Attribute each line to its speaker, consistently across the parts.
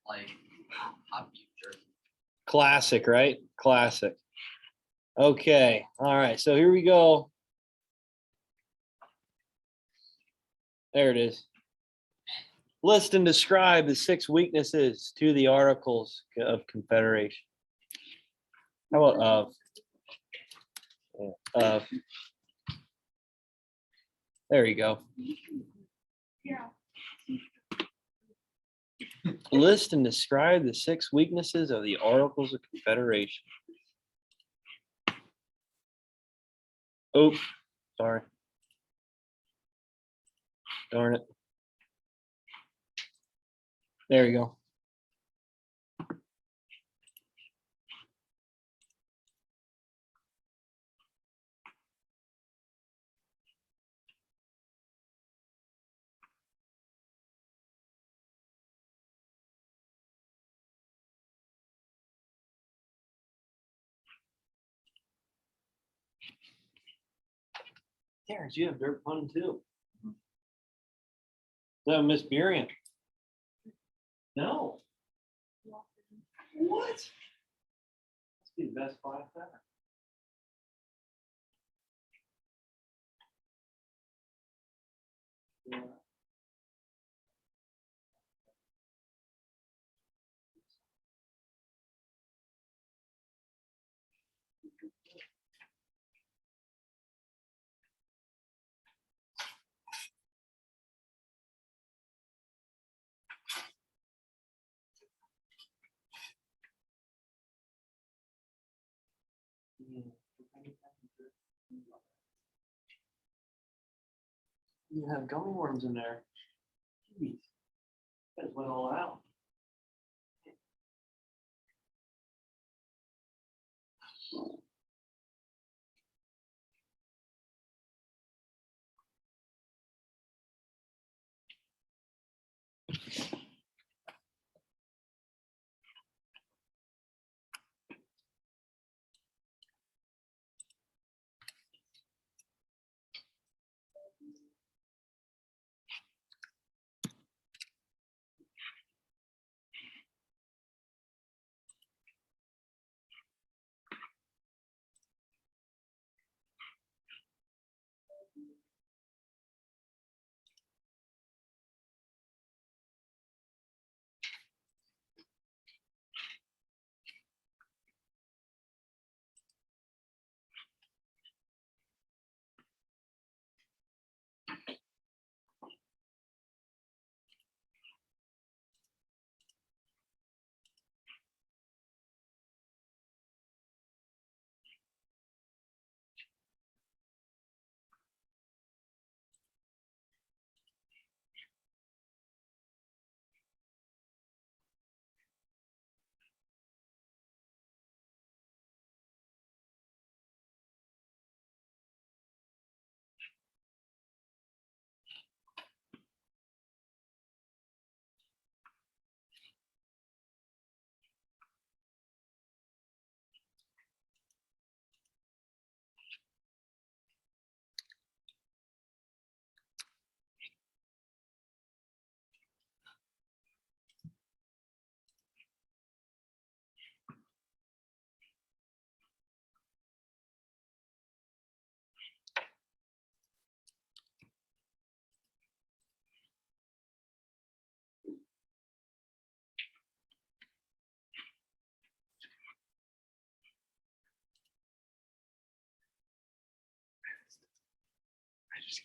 Speaker 1: Like hot future.
Speaker 2: Classic, right? Classic. Okay. All right. So here we go. There it is. List and describe the 6 weaknesses to the Articles of Confederation. How about there you go.
Speaker 3: Yeah.
Speaker 2: List and describe the 6 weaknesses of the Articles of Confederation. Oh, sorry. Darn it. There you go. Terrence, you have dirt pun too. So Miss Burien. No. What? Must be the best class ever. Yeah. You have gummy worms in there. Jeez. That went all out.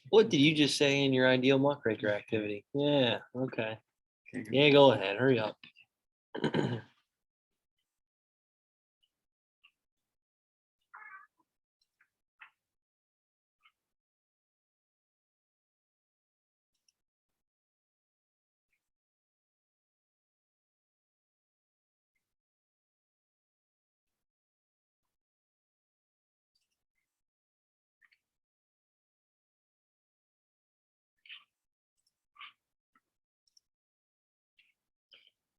Speaker 2: What did you just say in your ideal muckraker activity? Yeah, okay. Yeah, go ahead. Hurry up.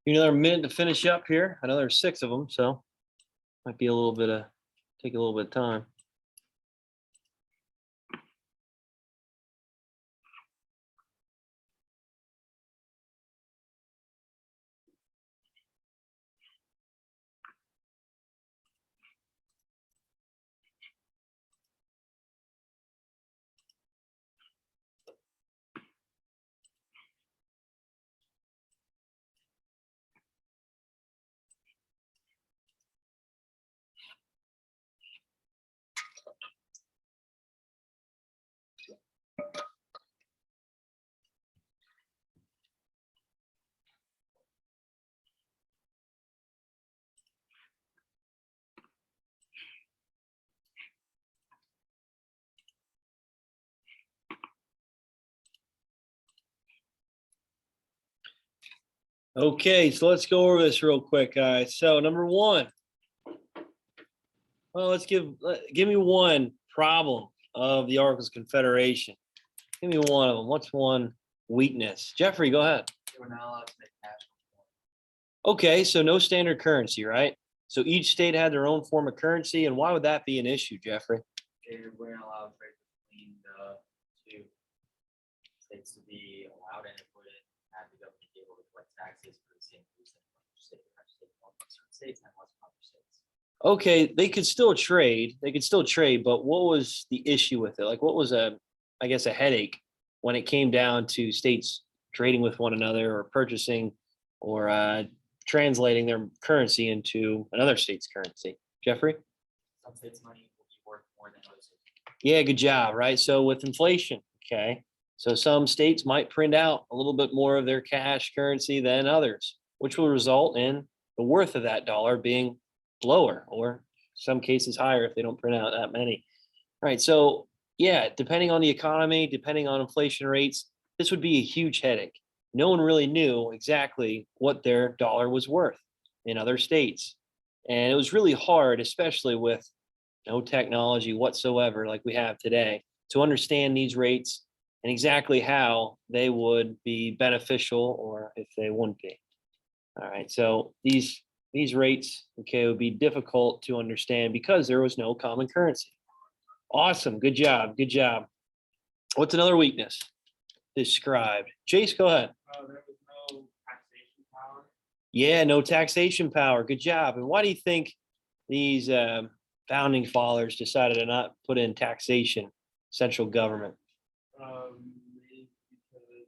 Speaker 2: Another minute to finish up here. I know there's 6 of them, so might be a little bit of take a little bit of time. Okay, so let's go over this real quick, guys. So number one, well, give me one problem of the Articles of Confederation. Give me one of them. What's one weakness? Jeffrey, go ahead.
Speaker 1: They were not allowed to make cash.
Speaker 2: Okay, so no standard currency, right? So each state had their own form of currency, and why would that be an issue, Jeffrey?
Speaker 1: They weren't allowed trade between the two states to be allowed, and it wouldn't have the government be able to collect taxes for the same reason certain states and less other states.
Speaker 2: Okay, they could still trade. They could still trade, but what was the issue with it? Like, what was I guess, a headache when it came down to states trading with one another or purchasing or translating their currency into another state's currency? Jeffrey?
Speaker 1: Some states' money will be worth more than others.
Speaker 2: Yeah, good job, right? So with inflation, okay, so some states might print out a little bit more of their cash currency than others, which will result in the worth of that dollar being lower or some cases higher if they don't print out that many. Right. So yeah, depending on the economy, depending on inflation rates, this would be a huge headache. No one really knew exactly what their dollar was worth in other states. And it was really hard, especially with no technology whatsoever like we have today, to understand these rates and exactly how they would be beneficial or if they wouldn't be. All right, so these rates, okay, would be difficult to understand because there was no common currency. Awesome, good job, good job. What's another weakness described? Chase, go ahead.
Speaker 3: There was no taxation power.
Speaker 2: Yeah, no taxation power. Good job. And why do you think these founding fathers decided to not put in taxation, central government?
Speaker 3: Maybe because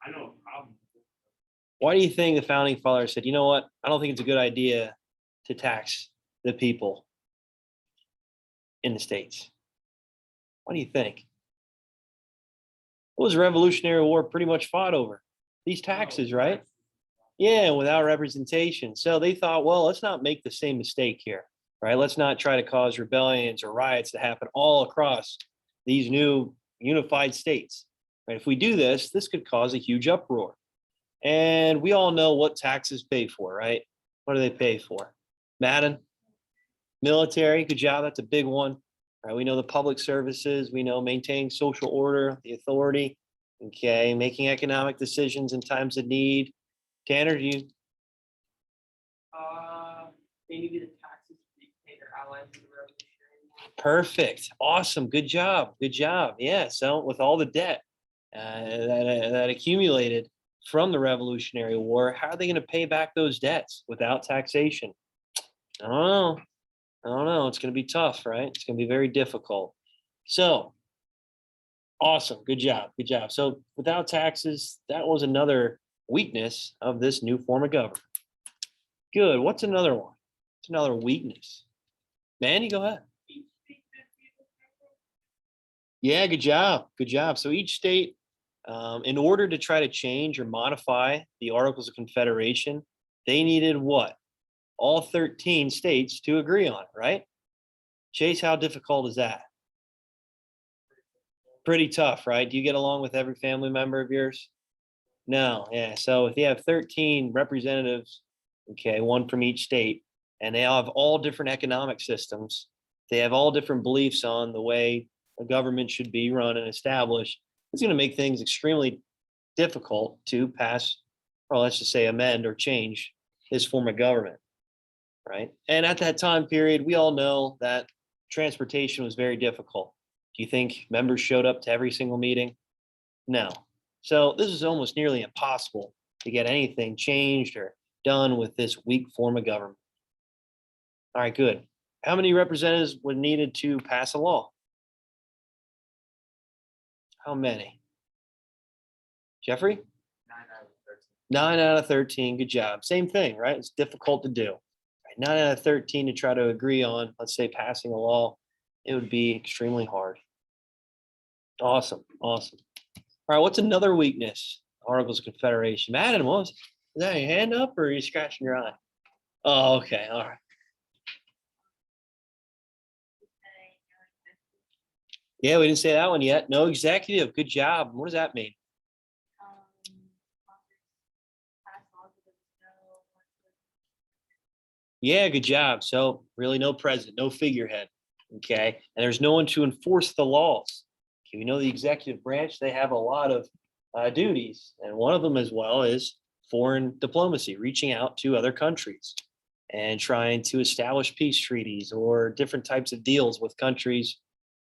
Speaker 3: I know a problem.
Speaker 2: Why do you think the founding fathers said, you know what, I don't think it's a good idea to tax the people in the States? What do you think? What was the Revolutionary War pretty much fought over? These taxes, right? Yeah, without representation. So they thought, well, let's not make the same mistake here, right? Let's not try to cause rebellions or riots to happen all across these new unified states. Right? If we do this, this could cause a huge uproar. And we all know what taxes pay for, right? What do they pay for? Madden, military, good job. That's a big one. Right? We know the public services. We know maintaining social order, the authority. Okay, making economic decisions in times of need. Tanner, do you?
Speaker 3: They needed taxes to pay their allies in the Revolutionary War.
Speaker 2: Perfect. Awesome. Good job. Good job. Yeah. So with all the debt that accumulated from the Revolutionary War, how are they going to pay back those debts without taxation? I don't know. I don't know. It's going to be tough, right? It's going to be very difficult. So awesome. Good job. Good job. So without taxes, that was another weakness of this new form of government. Good. What's another one? What's another weakness? Manny, go ahead. Yeah, good job. Good job. So each state, in order to try to change or modify the Articles of Confederation, they needed what? All 13 states to agree on it, right? Chase, how difficult is that? Pretty tough, right? Do you get along with every family member of yours? No, yeah. So if you have 13 representatives, okay, one from each state, and they have all different economic systems, they have all different beliefs on the way a government should be run and established, it's going to make things extremely difficult to pass, or let's just say amend or change this form of government, right? And at that time period, we all know that transportation was very difficult. Do you think members showed up to every single meeting? No. So this is almost nearly impossible to get anything changed or done with this weak form of government. All right, good. How many representatives were needed to pass a law? How many? Jeffrey?
Speaker 1: 9 out of 13.
Speaker 2: 9 out of 13. Good job. Same thing, right? It's difficult to do. 9 out of 13 to try to agree on, let's say, passing a law, it would be extremely hard. Awesome. Awesome. All right, what's another weakness? Articles of Confederation. Madden, what was, is that your hand up or are you scratching your eye? Oh, okay. All right. Yeah, we didn't say that one yet. No executive. Good job. What does that mean? Yeah, good job. So really no president, no figurehead. Okay. And there's no one to enforce the laws. Okay, we know the executive branch, they have a lot of duties. And one of them as well is foreign diplomacy, reaching out to other countries and trying to establish peace treaties or different types of deals with countries,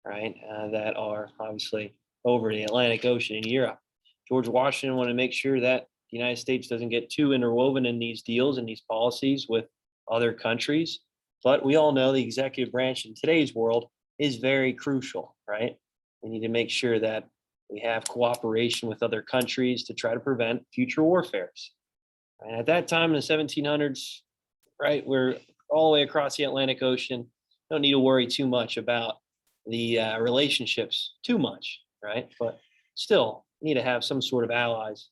Speaker 2: right, that are obviously over the Atlantic Ocean in Europe. George Washington wanted to make sure that the United States doesn't get too interwoven in these deals and these policies with other countries. But we all know the executive branch in today's world is very crucial, right? We need to make sure that we have cooperation with other countries to try to prevent future warfares. And at that time in the 1700s, right, we're all the way across the Atlantic Ocean. Don't need to worry too much about the relationships too much, right? But still need to have some sort of allies.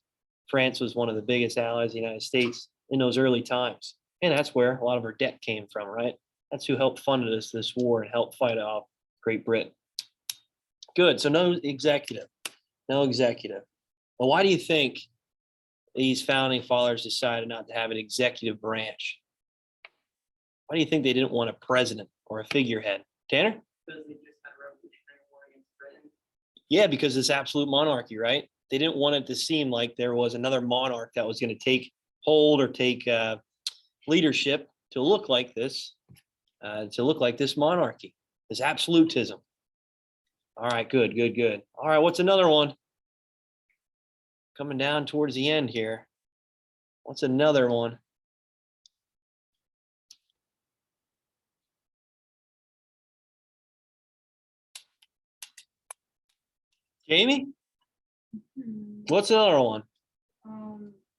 Speaker 2: France was one of the biggest allies of the United States in those early times. And that's where a lot of our debt came from, right? That's who helped fund this war and helped fight off Great Britain. Good. So no executive. No executive. Well, why do you think these founding fathers decided not to have an executive branch? Why do you think they didn't want a president or a figurehead? Tanner?
Speaker 3: Because they just had a revolutionary war against Britain.
Speaker 2: Yeah, because it's absolute monarchy, right? They didn't want it to seem like there was another monarch that was going to take hold or take leadership to look like this monarchy, this absolutism. All right, good, good, good. All right, what's another one? Coming down towards the end here. What's another one? Jamie, what's another one?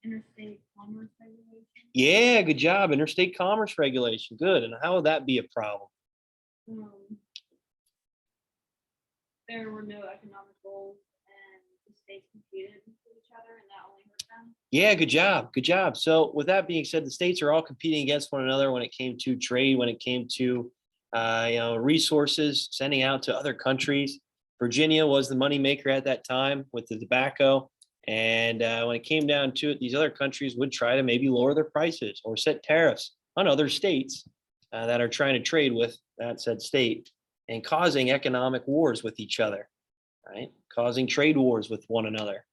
Speaker 4: Interstate commerce regulation.
Speaker 2: Yeah, good job. Interstate commerce regulation. Good. And how would that be a problem?
Speaker 4: Um, there were no economic goals and the states competed with each other and that only hurt them.
Speaker 2: Yeah, good job. Good job. So with that being said, the states are all competing against one another when it came to trade, when it came to resources, sending out to other countries. Virginia was the moneymaker at that time with the tobacco. And when it came down to it, these other countries would try to maybe lower their prices or set tariffs on other states that are trying to trade with that said state and causing economic wars with each other, right? Causing trade wars with one another.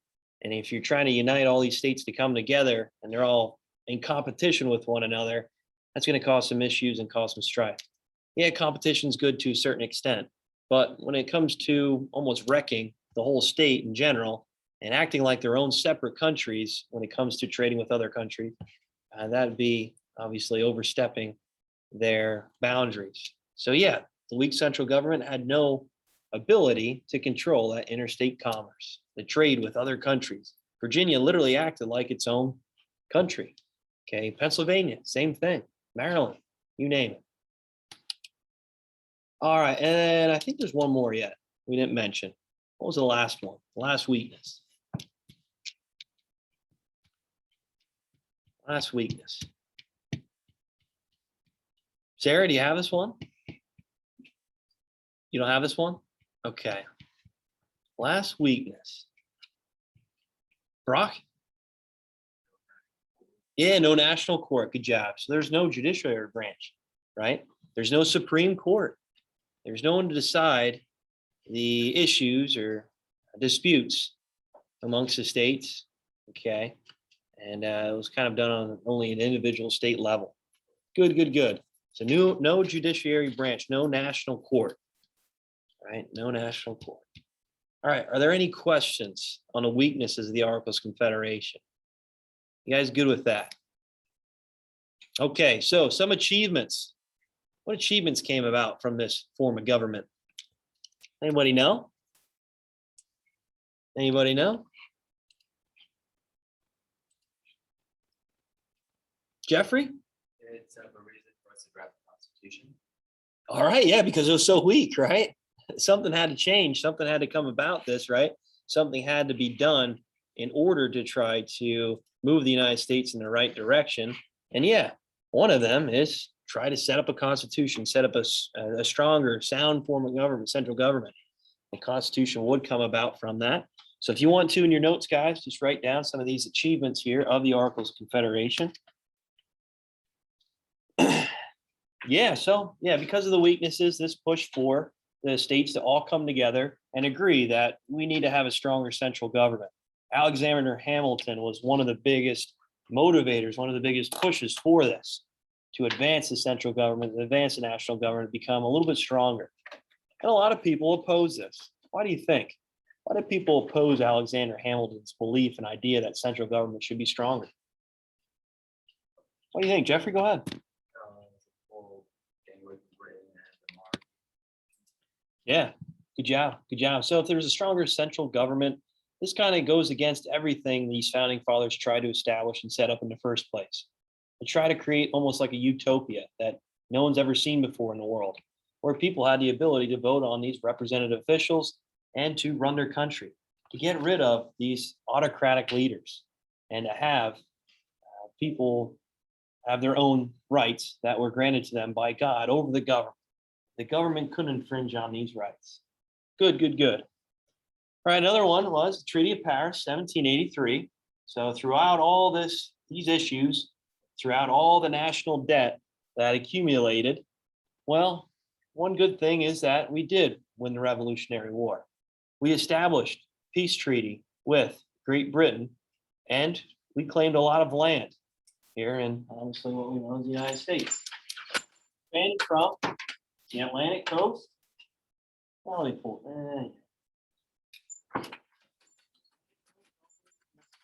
Speaker 2: And if you're trying to unite all these states to come together and they're all in competition with one another, that's going to cause some issues and cause some strife. Yeah, competition is good to a certain extent, but when it comes to almost wrecking the whole state in general and acting like their own separate countries when it comes to trading with other countries, that'd be obviously overstepping their boundaries. So yeah, the weak central government had no ability to control that interstate commerce, the trade with other countries. Virginia literally acted like its own country. Okay, Pennsylvania, same thing. Maryland, you name it. All right, and I think there's one more yet we didn't mention. What was the last one? Last weakness. Last weakness. Sarah, do you have this one? You don't have this one? Okay. Last weakness. Brock? Yeah, no national court. Good job. So there's no judiciary branch, right? There's no Supreme Court. There's no one to decide the issues or disputes amongst the states. Okay. And it was kind of done on only an individual state level. Good, good, good. So no judiciary branch, no national court. Right? No national court. All right. Are there any questions on the weaknesses of the Articles of Confederation? You guys good with that? Okay. So some achievements. What achievements came about from this form of government? Anybody know? Anybody know? Jeffrey?
Speaker 1: It's a reason for us to draft the Constitution.
Speaker 2: All right. Yeah, because it was so weak, right? Something had to change. Something had to come about this, right? Something had to be done in order to try to move the United States in the right direction. And yeah, one of them is try to set up a constitution, set up a stronger, sound form of government, central government. The Constitution would come about from that. So if you want to, in your notes, guys, just write down some of these achievements here of the Articles of Confederation. Yeah, so yeah, because of the weaknesses, this push for the states to all come together and agree that we need to have a stronger central government. Alexander Hamilton was one of the biggest motivators, one of the biggest pushes for this to advance the central government, advance the national government, become a little bit stronger. And a lot of people oppose this. Why do you think? Why do people oppose Alexander Hamilton's belief and idea that central government should be stronger? What do you think, Jeffrey? Go ahead.
Speaker 1: Full thing with Britain and the mark.
Speaker 2: Yeah, good job. Good job. So if there's a stronger central government, this kind of goes against everything these founding fathers tried to establish and set up in the first place. They try to create almost like a utopia that no one's ever seen before in the world, where people had the ability to vote on these representative officials and to run their country, to get rid of these autocratic leaders and to have people have their own rights that were granted to them by God over the government. The government couldn't infringe on these rights. Good, good, good. All right, another one was the Treaty of Paris, 1783. So throughout all these issues, throughout all the national debt that accumulated, well, one good thing is that we did win the Revolutionary War. We established peace treaty with Great Britain, and we claimed a lot of land here in obviously what we know as the United States. Expanded from the Atlantic coast. Well, let me pull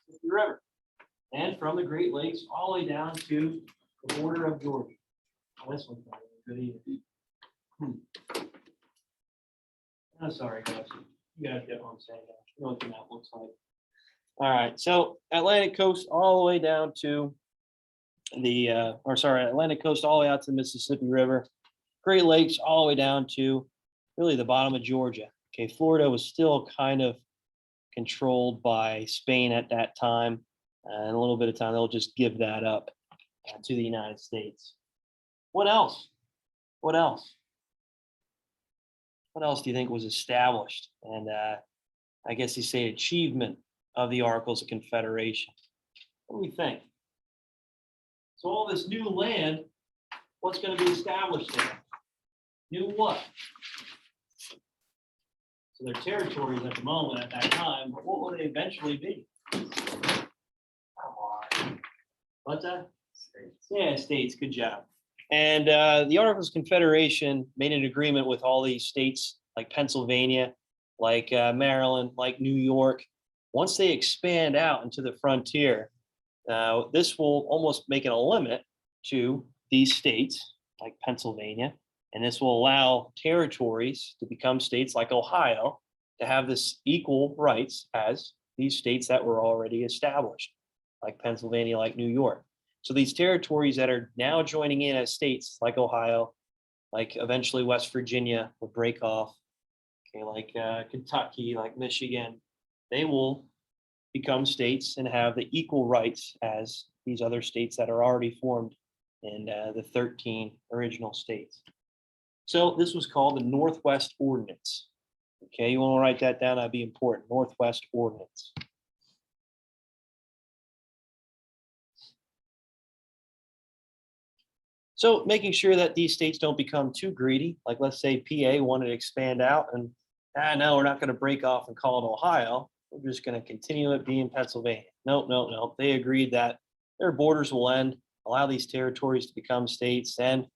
Speaker 2: Mississippi River, and from the Great Lakes all the way down to the border of Georgia. Oh, this one's not really good either. I'm sorry, guys. You guys get what I'm saying. You know what the map looks like. All right, so Atlantic coast all the way down to Atlantic coast all the way out to the Mississippi River, Great Lakes all the way down to really the bottom of Georgia. Okay, Florida was still kind of controlled by Spain at that time. And a little bit of time, they'll just give that up to the United States. What else? What else? What else do you think was established? And I guess you say achievement of the Articles of Confederation. What do we think? So all this new land, what's going to be established there? New what? So their territories at the moment at that time, but what will they eventually be? Come on. What's that?
Speaker 1: States.
Speaker 2: Yeah, states. Good job. And the Articles of Confederation made an agreement with all these states like Pennsylvania, like Maryland, like New York. Once they expand out into the frontier, this will almost make it a limit to these states like Pennsylvania. And this will allow territories to become states like Ohio to have this equal rights as these states that were already established, like Pennsylvania, like New York. So these territories that are now joining in as states like Ohio, like eventually West Virginia will break off, okay, like Kentucky, like Michigan, they will become states and have the equal rights as these other states that are already formed in the 13 original states. So this was called the Northwest Ordinance. Okay, you want to write that down? That'd be important. Northwest Ordinance. So making sure that these states don't become too greedy, like let's say PA wanted to expand out and no, we're not going to break off and call it Ohio. We're just going to continue it being Pennsylvania. No. They agreed that their borders will end, allow these territories to become states, and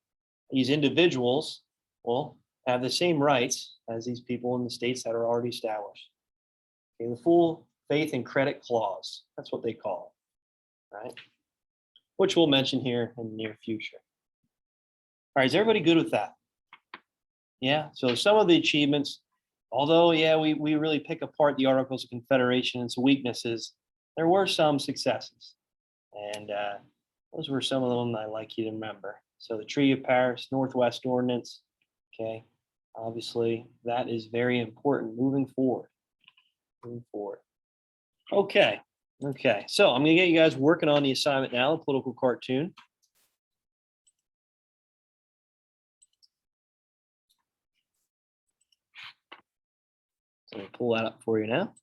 Speaker 2: these individuals will have the same rights as these people in the states that are already established. Okay, the full faith and credit clause, that's what they call it, right? Which we'll mention here in the near future. All right, is everybody good with that? Yeah, so some of the achievements, although, yeah, we really pick apart the Articles of Confederation and its weaknesses, there were some successes. And those were some of them I'd like you to remember. So the Treaty of Paris, Northwest Ordinance, okay, obviously that is very important moving forward. Okay, so I'm gonna get you guys working on the assignment now, the political cartoon. So I'll pull that up for you now.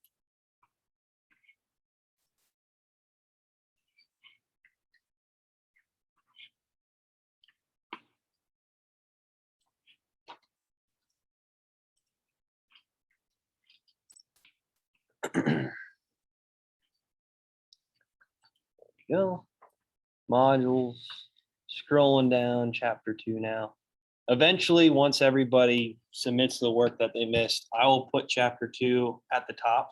Speaker 2: we go. Modules, scrolling down, chapter 2 now. Eventually, once everybody submits the work that they missed, I will put chapter 2 at the top.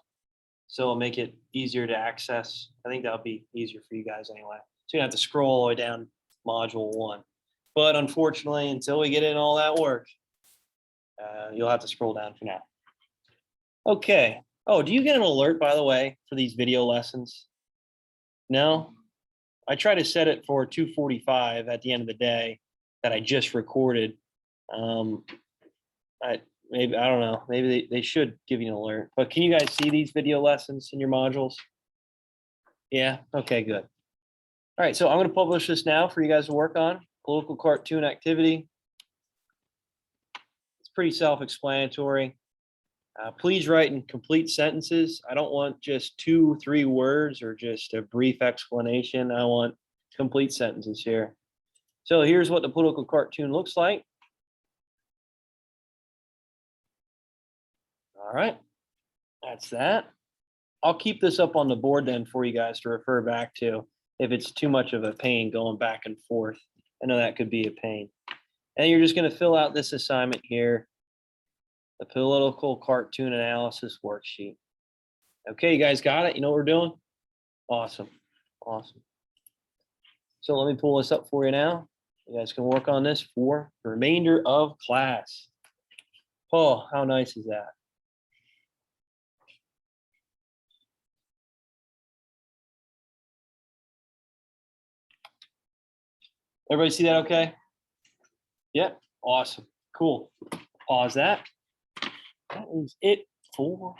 Speaker 2: So it'll make it easier to access. I think that'll be easier for you guys anyway. So you don't have to scroll all the way down module 1. But unfortunately, until we get in all that work, you'll have to scroll down for now. Okay. Oh, do you get an alert, by the way, for these video lessons? No? I try to set it for 2:45 at the end of the day that I just recorded. I don't know. Maybe they should give you an alert. But can you guys see these video lessons in your modules? Yeah. Okay. Good. All right. So I'm going to publish this now for you guys to work on. Political cartoon activity. It's pretty self-explanatory. Please write in complete sentences. I don't want just 2-3 words or just a brief explanation. I want complete sentences here. So here's what the political cartoon looks like. All right, that's that. I'll keep this up on the board then for you guys to refer back to if it's too much of a pain going back and forth. I know that could be a pain. And you're just going to fill out this assignment here. The political cartoon analysis worksheet. Okay, you guys got it? You know what we're doing? Awesome. Awesome. So let me pull this up for you now. You guys can work on this for the remainder of class. Oh, how nice is that? Everybody see that okay? Yep. Awesome. Cool. Pause that. That is it for